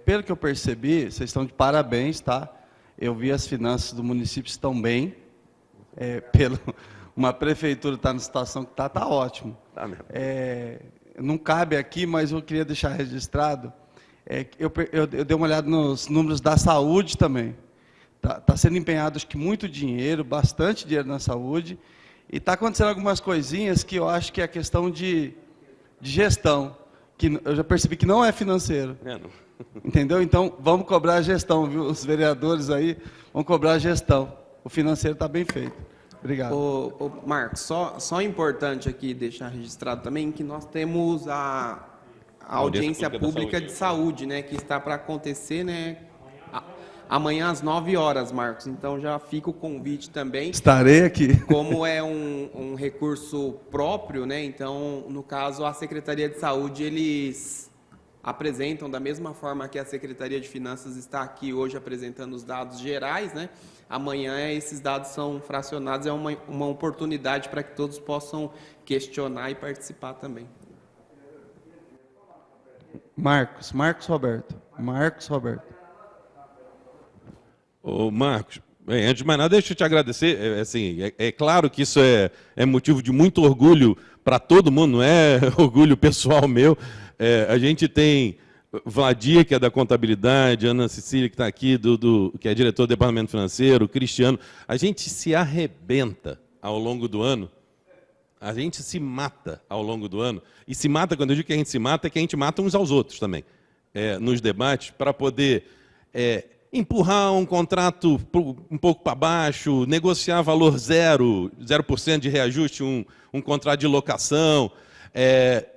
pelo que eu percebi, vocês estão de parabéns, tá? Eu vi as finanças do município estão bem. Uma prefeitura está na situação que está ótimo. Tá mesmo. Não cabe aqui, mas eu queria deixar registrado. Eu dei uma olhada nos números da saúde também. Está sendo empenhado, acho que muito dinheiro, bastante dinheiro na saúde, e está acontecendo algumas coisinhas que eu acho que é questão de gestão, que eu já percebi que não é financeiro. Não. Entendeu? Então, vamos cobrar a gestão, viu? Os vereadores aí vão cobrar a gestão. O financeiro está bem feito. Obrigado. Ô, Marcos, só importante aqui deixar registrado também que nós temos a audiência pública de saúde, né, que está para acontecer, né, amanhã às 9 horas, Marcos. Então já fica o convite também. Estarei aqui. Como é um recurso próprio, né? Então, no caso, a Secretaria de Saúde, eles apresentam da mesma forma que a Secretaria de Finanças está aqui hoje apresentando os dados gerais, né? Amanhã esses dados são fracionados, é uma oportunidade para que todos possam questionar e participar também. Marcos Roberto. Ô, Marcos, bem, antes de mais nada, deixa eu te agradecer. É claro que isso é motivo de muito orgulho para todo mundo, não é orgulho pessoal meu. A gente tem Vladir, que é da contabilidade, Ana Cecília, que está aqui, que é diretor do departamento financeiro, Cristiano. A gente se arrebenta ao longo do ano. A gente se mata ao longo do ano. E se mata, quando eu digo que a gente se mata, é que a gente mata uns aos outros também, nos debates, para poder empurrar um contrato um pouco para baixo, negociar valor 0% de reajuste, um contrato de locação.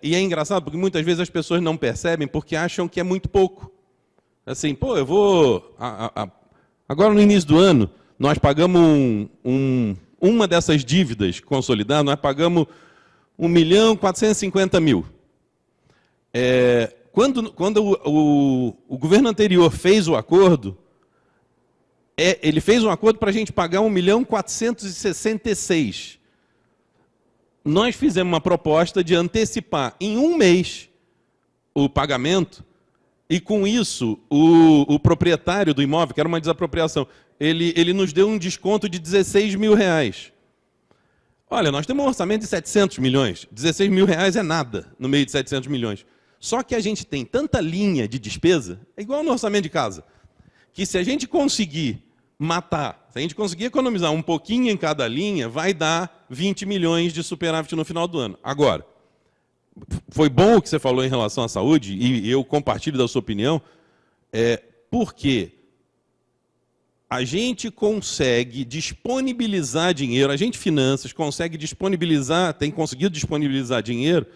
E é engraçado, porque muitas vezes as pessoas não percebem porque acham que é muito pouco. Assim, pô, eu vou... Agora, no início do ano, nós pagamos uma dessas dívidas consolidadas, nós pagamos 1.450.000. Quando o governo anterior fez o acordo, ele fez um acordo para a gente pagar 1.466.000. Nós fizemos uma proposta de antecipar em um mês o pagamento E com isso, o proprietário do imóvel, que era uma desapropriação, ele nos deu um desconto de R$16.000. Olha, nós temos um orçamento de 700 milhões. R$16.000 é nada no meio de 700 milhões. Só que a gente tem tanta linha de despesa, é igual no orçamento de casa, que se a gente conseguir matar, se a gente conseguir economizar um pouquinho em cada linha, vai dar 20 milhões de superávit no final do ano. Agora, foi bom o que você falou em relação à saúde, e eu compartilho da sua opinião, porque a gente consegue disponibilizar dinheiro, a gente finanças consegue disponibilizar, tem conseguido disponibilizar dinheiro,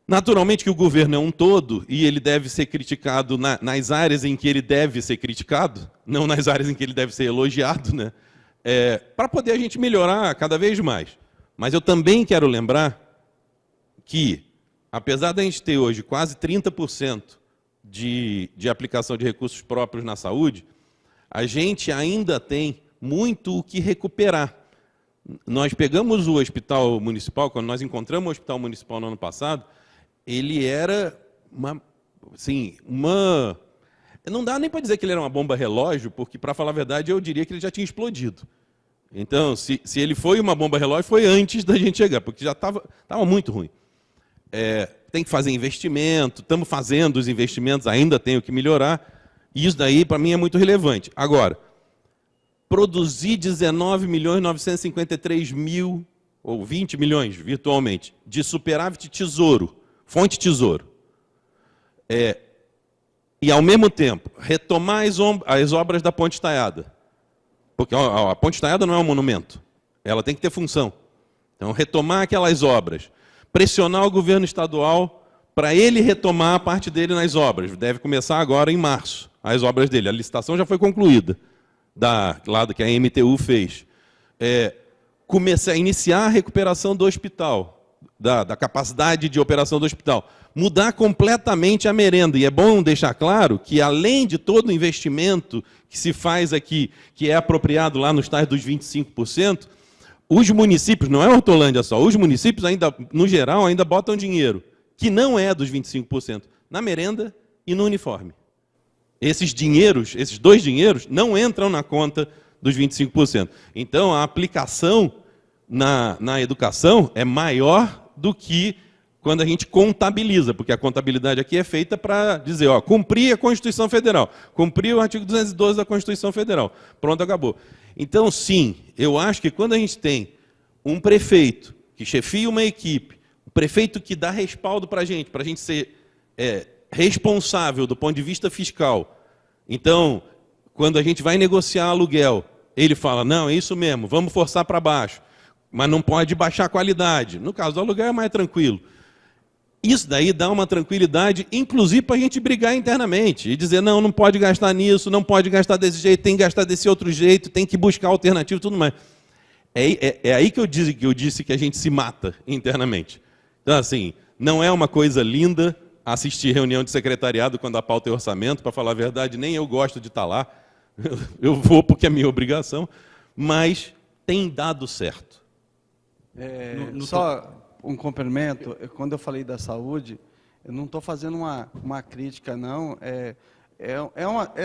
naturalmente que o governo é um todo, e ele deve ser criticado nas áreas em que ele deve ser criticado, não nas áreas em que ele deve ser elogiado, né? Para poder a gente melhorar cada vez mais. Mas eu também quero lembrar que, apesar da gente ter hoje quase 30% de aplicação de recursos próprios na saúde, a gente ainda tem muito o que recuperar. Nós pegamos o hospital municipal, quando nós encontramos o hospital municipal no ano passado, ele era não dá nem para dizer que ele era uma bomba relógio, porque, para falar a verdade, eu diria que ele já tinha explodido. Então, se ele foi uma bomba relógio, foi antes da gente chegar, porque já estava muito ruim. Tem que fazer investimento, estamos fazendo os investimentos, ainda tem o que melhorar, e isso daí, para mim, é muito relevante. Agora, produzir 19.953.000, ou 20 milhões, virtualmente, de superávit tesouro, fonte tesouro, e, ao mesmo tempo, retomar as obras da Ponte Estaiada, porque a Ponte Estaiada não é um monumento, ela tem que ter função. Então, retomar aquelas obras, pressionar o governo estadual para ele retomar a parte dele nas obras. Deve começar agora em março, as obras dele. A licitação já foi concluída, lá que a MTU fez. Começar a iniciar a recuperação do hospital, da capacidade de operação do hospital. Mudar completamente a merenda. E é bom deixar claro que, além de todo o investimento que se faz aqui, que é apropriado lá nos tais dos 25%, os municípios, não é Hortolândia só, os municípios, ainda, no geral, ainda botam dinheiro, que não é dos 25%, na merenda e no uniforme. Esses dois dinheiros, não entram na conta dos 25%. Então, a aplicação na educação é maior do que quando a gente contabiliza, porque a contabilidade aqui é feita para dizer, cumprir a Constituição Federal, cumprir o artigo 212 da Constituição Federal. Pronto, acabou. Então, sim, eu acho que quando a gente tem um prefeito que chefia uma equipe, um prefeito que dá respaldo para a gente ser responsável do ponto de vista fiscal. Então, quando a gente vai negociar aluguel, ele fala, não, é isso mesmo, vamos forçar para baixo, mas não pode baixar a qualidade. No caso do aluguel é mais tranquilo. Isso daí dá uma tranquilidade, inclusive para a gente brigar internamente e dizer, não pode gastar nisso, não pode gastar desse jeito, tem que gastar desse outro jeito, tem que buscar alternativa e tudo mais. É aí que eu disse que a gente se mata internamente. Então, assim, não é uma coisa linda assistir reunião de secretariado quando a pauta é orçamento, para falar a verdade, nem eu gosto de estar lá, eu vou porque é minha obrigação, mas tem dado certo. Só um complemento, quando eu falei da saúde, eu não estou fazendo uma crítica, não, é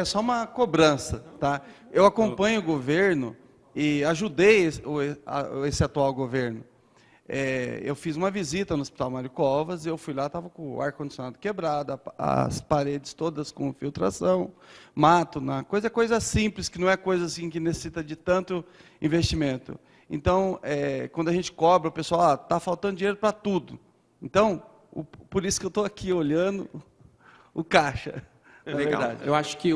só uma cobrança. Tá? Eu acompanho o governo e ajudei esse atual governo. Eu fiz uma visita no Hospital Mário Covas, eu fui lá, estava com o ar-condicionado quebrado, as paredes todas com filtração, mato, coisa simples, que não é coisa assim que necessita de tanto investimento. Então, quando a gente cobra, o pessoal, está faltando dinheiro para tudo. Então, por isso que eu estou aqui olhando o caixa. Legal. Verdade. Eu acho que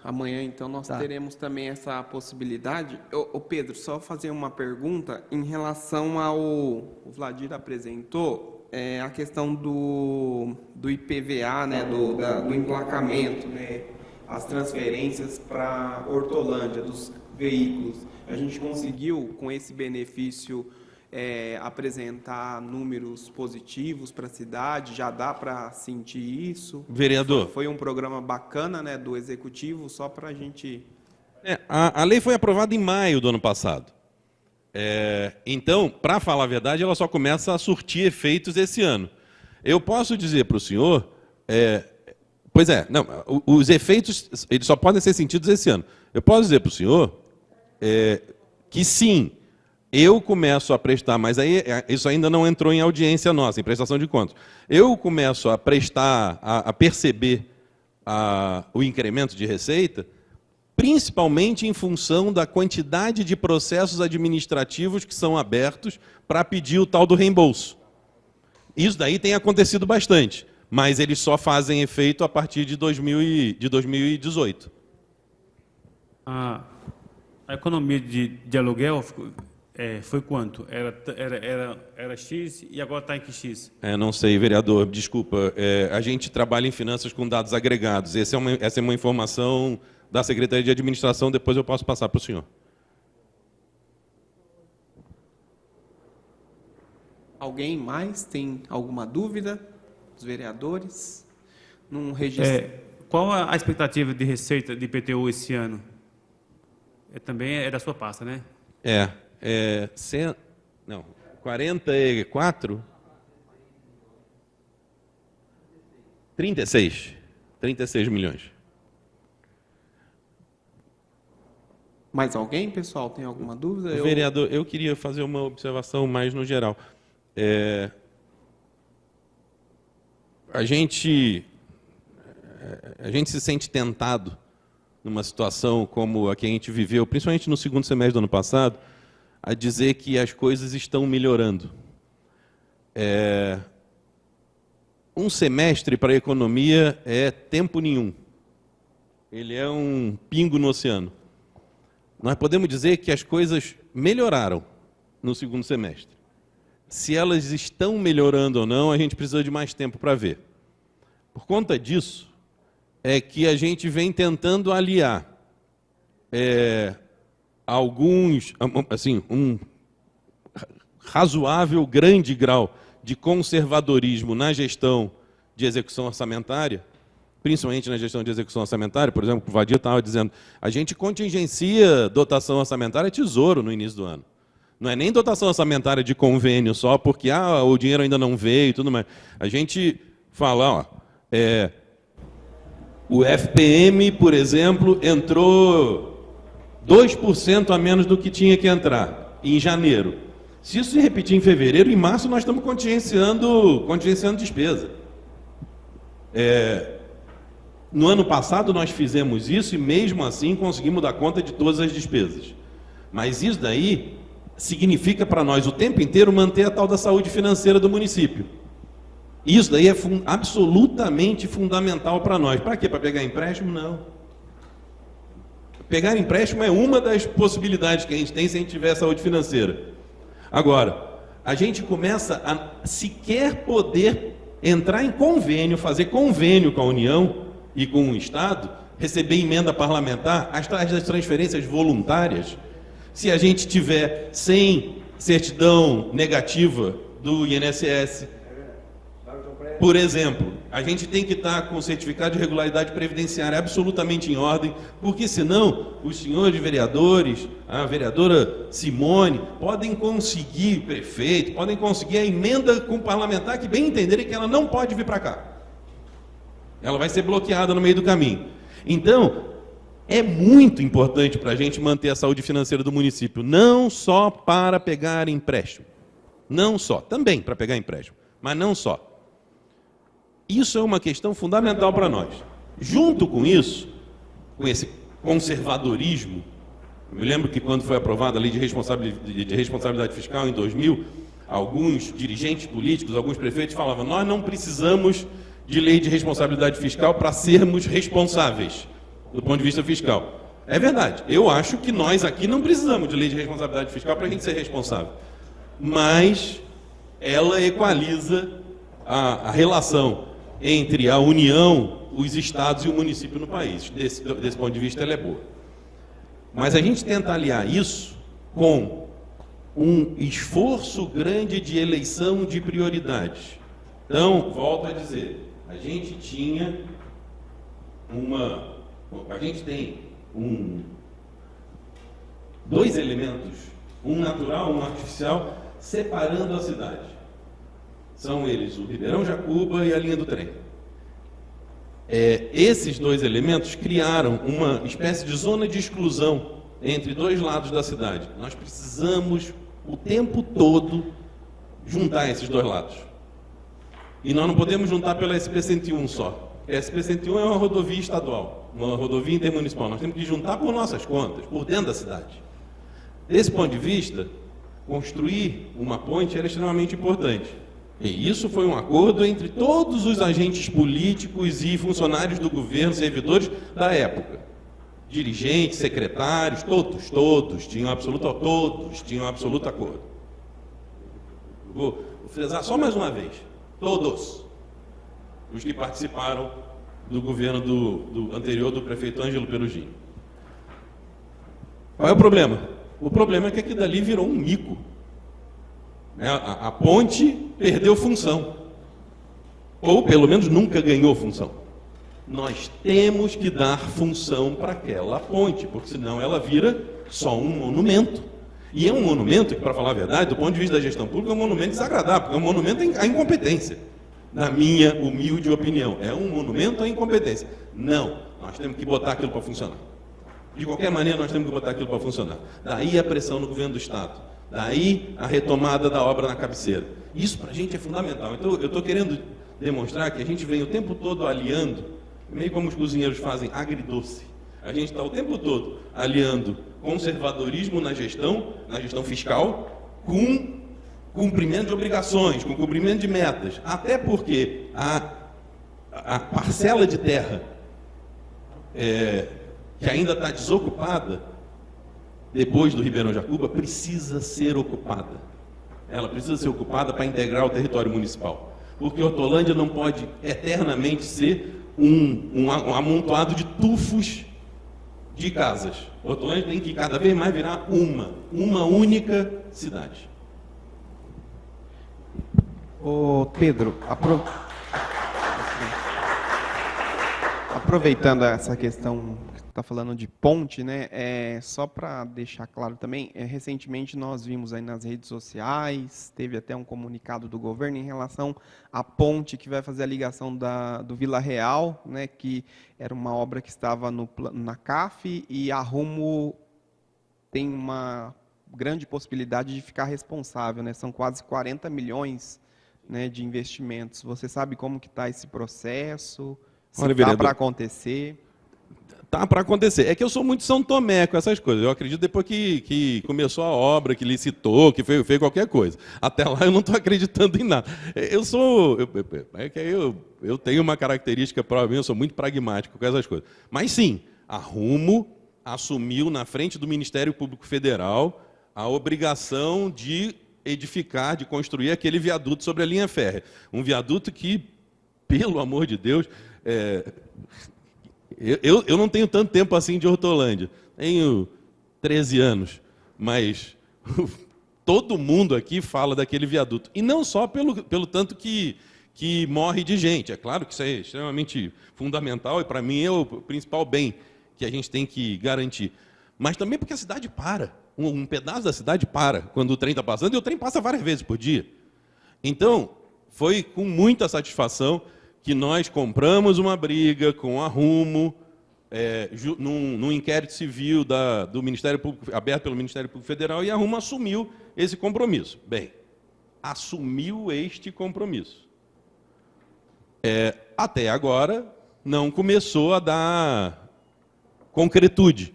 amanhã, então, nós teremos também essa possibilidade. Pedro, só fazer uma pergunta em relação o Vladir apresentou, a questão do IPVA, né, do emplacamento, né, as transferências para Hortolândia, dos veículos. A gente conseguiu, com esse benefício, apresentar números positivos para a cidade, já dá para sentir isso? Vereador. Foi um programa bacana, né, do Executivo, só para a gente... A lei foi aprovada em maio do ano passado. Então, para falar a verdade, ela só começa a surtir efeitos esse ano. Eu posso dizer para o senhor, Pois é, não, os efeitos eles só podem ser sentidos esse ano. Eu posso dizer para o senhor que sim, eu começo a prestar, mas aí isso ainda não entrou em audiência nossa, em prestação de contas. Eu começo a prestar, a perceber o incremento de receita, principalmente em função da quantidade de processos administrativos que são abertos para pedir o tal do reembolso. Isso daí tem acontecido bastante, mas eles só fazem efeito a partir de 2018. A economia de aluguel foi quanto? Era X e agora está em que X? Não sei, vereador, desculpa. A gente trabalha em finanças com dados agregados. Essa é uma informação da Secretaria de Administração, depois eu posso passar para o senhor. Alguém mais tem alguma dúvida? Os vereadores? Num registro... Qual a expectativa de receita de IPTU esse ano? Também é da sua pasta, né? 44? 36 milhões. Mais alguém, pessoal? Tem alguma dúvida? Vereador, eu queria fazer uma observação mais no geral. A gente se sente tentado, numa situação como a que a gente viveu, principalmente no segundo semestre do ano passado, a dizer que as coisas estão melhorando. Um semestre para a economia é tempo nenhum. Ele é um pingo no oceano. Nós podemos dizer que as coisas melhoraram no segundo semestre. Se elas estão melhorando ou não, a gente precisa de mais tempo para ver. Por conta disso, é que a gente vem tentando aliar um razoável, grande grau de conservadorismo na gestão de execução orçamentária, principalmente na gestão de execução orçamentária. Por exemplo, o Vadir estava dizendo, a gente contingencia dotação orçamentária tesouro no início do ano. Não é nem dotação orçamentária de convênio só, porque o dinheiro ainda não veio e tudo mais. A gente fala, o FPM, por exemplo, entrou 2% a menos do que tinha que entrar em janeiro. Se isso se repetir em fevereiro, em março nós estamos contingenciando despesa. No ano passado nós fizemos isso e mesmo assim conseguimos dar conta de todas as despesas. Mas isso daí significa para nós o tempo inteiro manter a tal da saúde financeira do município. Isso daí é absolutamente fundamental para nós. Para quê? Para pegar empréstimo? Não. Pegar empréstimo é uma das possibilidades que a gente tem se a gente tiver saúde financeira. Agora, a gente começa a sequer poder entrar em convênio, fazer convênio com a União e com o Estado, receber emenda parlamentar, as transferências voluntárias, se a gente tiver sem certidão negativa do INSS. Por exemplo, a gente tem que estar com o certificado de regularidade previdenciária absolutamente em ordem, porque senão os senhores vereadores, a vereadora Simone, podem conseguir, prefeito, podem conseguir a emenda com o parlamentar que bem entenderem que ela não pode vir para cá. Ela vai ser bloqueada no meio do caminho. Então, é muito importante para a gente manter a saúde financeira do município, não só para pegar empréstimo, não só, também para pegar empréstimo, mas não só. Isso é uma questão fundamental para nós. Junto com isso, com esse conservadorismo, eu me lembro que quando foi aprovada a lei de responsabilidade fiscal em 2000, alguns dirigentes políticos, alguns prefeitos falavam, nós não precisamos de lei de responsabilidade fiscal para sermos responsáveis do ponto de vista fiscal. É verdade, eu acho que nós aqui não precisamos de lei de responsabilidade fiscal para a gente ser responsável. Mas ela equaliza a relação entre a União, os estados e o município no país. Desse ponto de vista, ela é boa. Mas a gente tenta aliar isso com um esforço grande de eleição de prioridades. Então, volto a dizer, a gente tem dois elementos, um natural, um artificial, separando a cidade. São eles o Ribeirão Jacuba e a linha do trem. Esses dois elementos criaram uma espécie de zona de exclusão entre dois lados da cidade. Nós precisamos, o tempo todo, juntar esses dois lados. E nós não podemos juntar pela SP-101 só. A SP-101 é uma rodovia estadual, uma rodovia intermunicipal. Nós temos que juntar por nossas contas, por dentro da cidade. Desse ponto de vista, construir uma ponte era extremamente importante. E isso foi um acordo entre todos os agentes políticos e funcionários do governo, servidores da época. Dirigentes, secretários, todos tinham absoluto acordo. Vou frisar só mais uma vez. Todos os que participaram do governo do anterior do prefeito Ângelo Perugino. Qual é o problema? O problema é que aquilo dali virou um mico. A ponte perdeu função. Ou, pelo menos, nunca ganhou função. Nós temos que dar função para aquela ponte, porque senão ela vira só um monumento. E é um monumento que, para falar a verdade, do ponto de vista da gestão pública, é um monumento desagradável, porque é um monumento à incompetência. Na minha humilde opinião, é um monumento à incompetência. Não, nós temos que botar aquilo para funcionar. De qualquer maneira, nós temos que botar aquilo para funcionar. Daí a pressão no governo do Estado. Daí a retomada da obra na cabeceira. Isso para a gente é fundamental. Então, eu estou querendo demonstrar que a gente vem o tempo todo aliando, meio como os cozinheiros fazem, agridoce. A gente está o tempo todo aliando conservadorismo na gestão fiscal, com cumprimento de obrigações, com cumprimento de metas. Até porque a parcela de terra que ainda está desocupada, depois do Ribeirão Jacuba, precisa ser ocupada. Ela precisa ser ocupada para integrar o território municipal. Porque Hortolândia não pode eternamente ser um amontoado de tufos de casas. Hortolândia tem que cada vez mais virar uma única cidade. Ô Pedro, aproveitando essa questão que está falando de ponte, né? Só para deixar claro também, recentemente nós vimos aí nas redes sociais, teve até um comunicado do governo em relação à ponte que vai fazer a ligação do Vila Real, né? Que era uma obra que estava na CAF e a Rumo tem uma grande possibilidade de ficar responsável, né? São quase 40 milhões, né, de investimentos. Você sabe como que está esse processo? Se está para acontecer? Está para acontecer. É que eu sou muito São Tomé com essas coisas. Eu acredito depois que começou a obra, que licitou, que fez qualquer coisa. Até lá eu não estou acreditando em nada. Eu tenho uma característica própria, eu sou muito pragmático com essas coisas. Mas sim, a Rumo assumiu na frente do Ministério Público Federal a obrigação de edificar, de construir aquele viaduto sobre a linha férrea. Um viaduto que, pelo amor de Deus, eu não tenho tanto tempo assim de Hortolândia. Tenho 13 anos, mas todo mundo aqui fala daquele viaduto. E não só pelo tanto que morre de gente. É claro que isso é extremamente fundamental e, para mim, é o principal bem que a gente tem que garantir. Mas também porque a cidade para. Um pedaço da cidade para quando o trem está passando, e o trem passa várias vezes por dia. Então, foi com muita satisfação que nós compramos uma briga com a Rumo, num inquérito civil do Ministério Público, aberto pelo Ministério Público Federal, e a Rumo assumiu esse compromisso. Bem, assumiu este compromisso. Até agora, não começou a dar concretude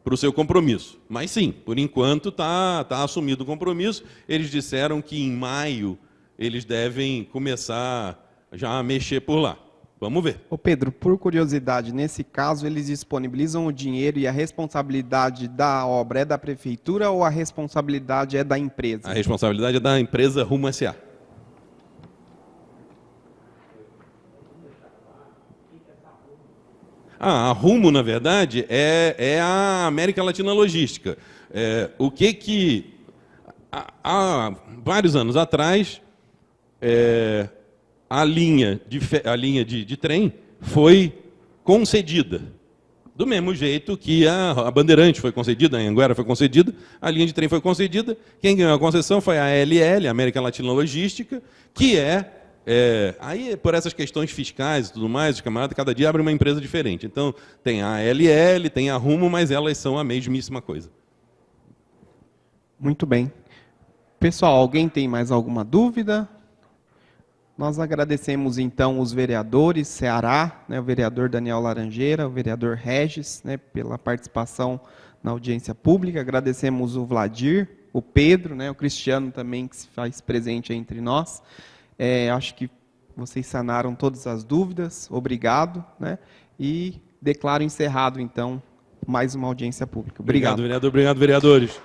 para o seu compromisso. Mas sim, por enquanto está assumido o compromisso. Eles disseram que em maio eles devem começar já a mexer por lá. Vamos ver. Ô Pedro, por curiosidade, nesse caso eles disponibilizam o dinheiro e a responsabilidade da obra é da prefeitura ou a responsabilidade é da empresa? A responsabilidade é da empresa Rumo S.A. A Rumo, na verdade, é a América Latina Logística. Há vários anos atrás, a linha de trem foi concedida. Do mesmo jeito que a Bandeirante foi concedida, a Anhanguera foi concedida, a linha de trem foi concedida. Quem ganhou a concessão foi a ALL, a América Latina Logística, que é Aí, por essas questões fiscais e tudo mais, os camaradas cada dia abrem uma empresa diferente. Então, tem a ALL, tem a Rumo, mas elas são a mesmíssima coisa. Muito bem. Pessoal, alguém tem mais alguma dúvida? Nós agradecemos, então, os vereadores Ceará, né, o vereador Daniel Laranjeira, o vereador Regis, né, pela participação na audiência pública. Agradecemos o Vladir, o Pedro, né, o Cristiano também, que se faz presente entre nós. Acho que vocês sanaram todas as dúvidas. Obrigado. Né, e declaro encerrado, então, mais uma audiência pública. Obrigado. Obrigado, vereador. Obrigado, vereadores.